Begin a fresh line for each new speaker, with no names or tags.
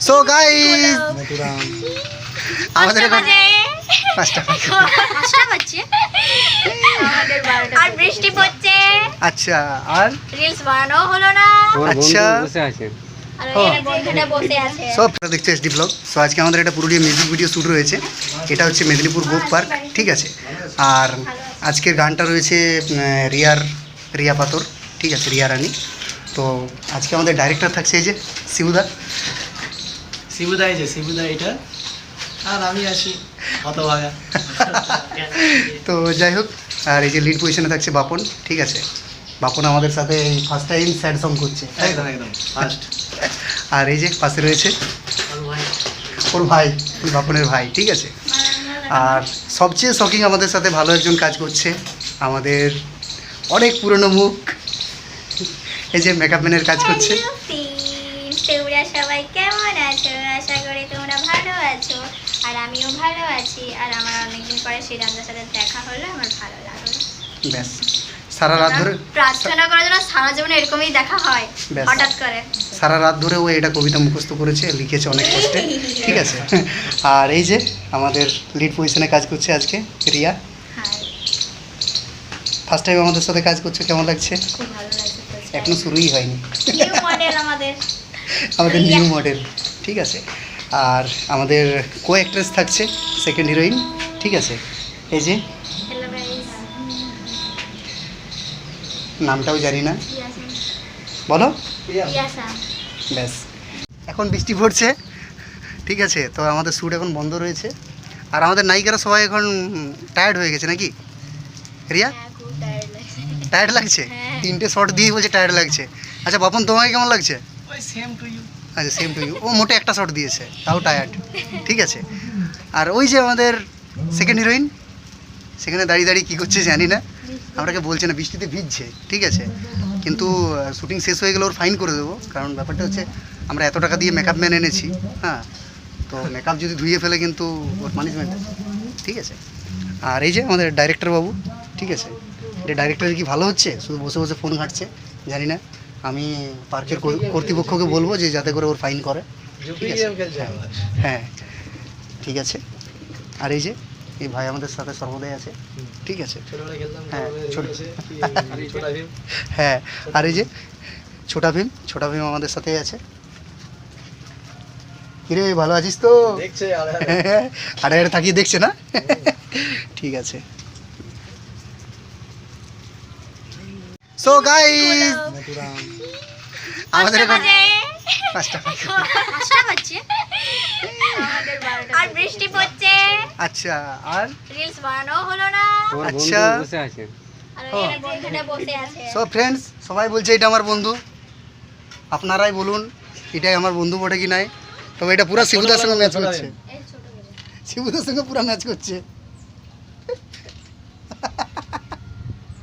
So guys আমাদের
আর বৃষ্টি পড়ছে।
আচ্ছা আর
রিলস বানানো হলো না।
আচ্ছা
আর এখানে বসে আছে।
সব দেখছে এসডি ব্লগ। সো আজকে আমাদের একটা পুরুলিয়া মিউজিক ভিডিও শ্যুট রয়েছে। এটা হচ্ছে মেদিনীপুর গোপ পার্ক, ঠিক আছে। আর আজকের গানটা রয়েছে রিয়া পাথর, ঠিক আছে, রিয়া রানী। তো আজকে আমাদের ডাইরেক্টর থাকছে এই যে শিবুদা এটা, আর আমি আছি হতভাগা। তো যাই হোক, আর এই যে লিড পজিশনে থাকছে বাপন, ঠিক আছে। বাপন আমাদের সাথে এই ফার্স্ট টাইম স্যাড সং করছে, একদম ফার্স্ট। আর এই যে পাশে রয়েছে ওর ভাই, বাপনের ভাই, ঠিক আছে। আর সবচেয়ে শকিং আমাদের সাথে ভালো একজন কাজ করছে, আমাদের অনেক পুরনো মুখ, এই যে মেকআপ ম্যানের কাজ করছে।
তোমরা সবাই কেমন আছো? আশা করি তোমরা ভালো আছো, আর আমিও ভালো আছি। আর আমার অনেকদিন পরে শ্রীরামদার সাথে দেখা হলো, আমার ভালো লাগলো।
ব্যাস, সারা রাত ধরে
প্রার্থনা করার জন্য সারা জীবনে এরকমই দেখা হয় হঠাৎ করে।
সারা রাত ধরে ও এটা কবিতা মুখস্থ করেছে, লিখেছে অনেক কষ্টে, ঠিক আছে। আর এই যে আমাদের লিড পজিশনে কাজ করছে আজকে রিয়া। ফার্স্ট টাইম আমাদের সাথে কাজ করছে, কেমন লাগছে?
খুব ভালো লাগছে।
এখনো শুরুই হয়নি,
নিউ মডেল আমাদের
নিউ মডেল, ঠিক আছে। আর আমাদের কো অ্যাক্ট্রেস থাকছে সেকেন্ড হিরোইন, ঠিক আছে। এই যে নামটাও জানি না, বলো। ব্যাস, এখন বৃষ্টি পড়ছে, ঠিক আছে। তো আমাদের শ্যুট এখন বন্ধ রয়েছে। আর আমাদের নায়িকারা সবাই এখন টায়ার্ড হয়ে গেছে নাকি রিয়া? টায়ার্ড লাগছে, 3টে শট দিয়ে বলছে টায়ার্ড লাগছে। আচ্ছা বাপন, তোমাকে কেমন লাগছে? আচ্ছা সেম টু ইউ। ও মোটে একটা শট দিয়েছে, তাও টায়ার্ড, ঠিক আছে। আর ওই যে আমাদের সেকেন্ড হিরোইন সেখানে দাঁড়িয়ে দাঁড়িয়ে কী করছে জানি না, আমরাকে বলছে না, বৃষ্টিতে ভিজছে, ঠিক আছে। কিন্তু শ্যুটিং শেষ হয়ে গেলে ওর ফাইন করে দেবো, কারণ ব্যাপারটা হচ্ছে আমরা এত টাকা দিয়ে মেকআপ ম্যান এনেছি, হ্যাঁ। তো মেকআপ যদি ধুয়ে ফেলে কিন্তু ওর পানিশমেন্ট আছে, ঠিক আছে। আর এই যে আমাদের ডাইরেক্টর বাবু, ঠিক আছে। এটা ডাইরেক্টর কি ভালো হচ্ছে, শুধু বসে বসে ফোন ঘাঁটছে, জানি না। আমি পার্কের কর্তৃপক্ষকে বলবো যে যাতে করে ওর ফাইন করে, ঠিক আছে। হ্যাঁ ঠিক আছে। আর এই যে এই ভাই আমাদের সাথে সর্বদাই আছে, ঠিক আছে। হ্যাঁ হ্যাঁ। আর এই যে ছোটা ভীম আমাদের সাথেই আছে। কিরে ভালো আছিস তো? আরে থাকিয়ে দেখছে না, ঠিক আছে। সো গাইস আমাদের
আর বৃষ্টি পড়ছে।
আচ্ছা আর
রিলস বানানো হলো না।
আচ্ছা
আর এখানে বসে আছে।
সো ফ্রেন্ডস, সবাই বলছে এটা আমার বন্ধু, আপনারাই বলুন এটাই আমার বন্ধু বটে কি নাই। তবে এটা পুরো শিবুদার সঙ্গে ম্যাচ করছে, শিবুদার সঙ্গে পুরো ম্যাচ করছে।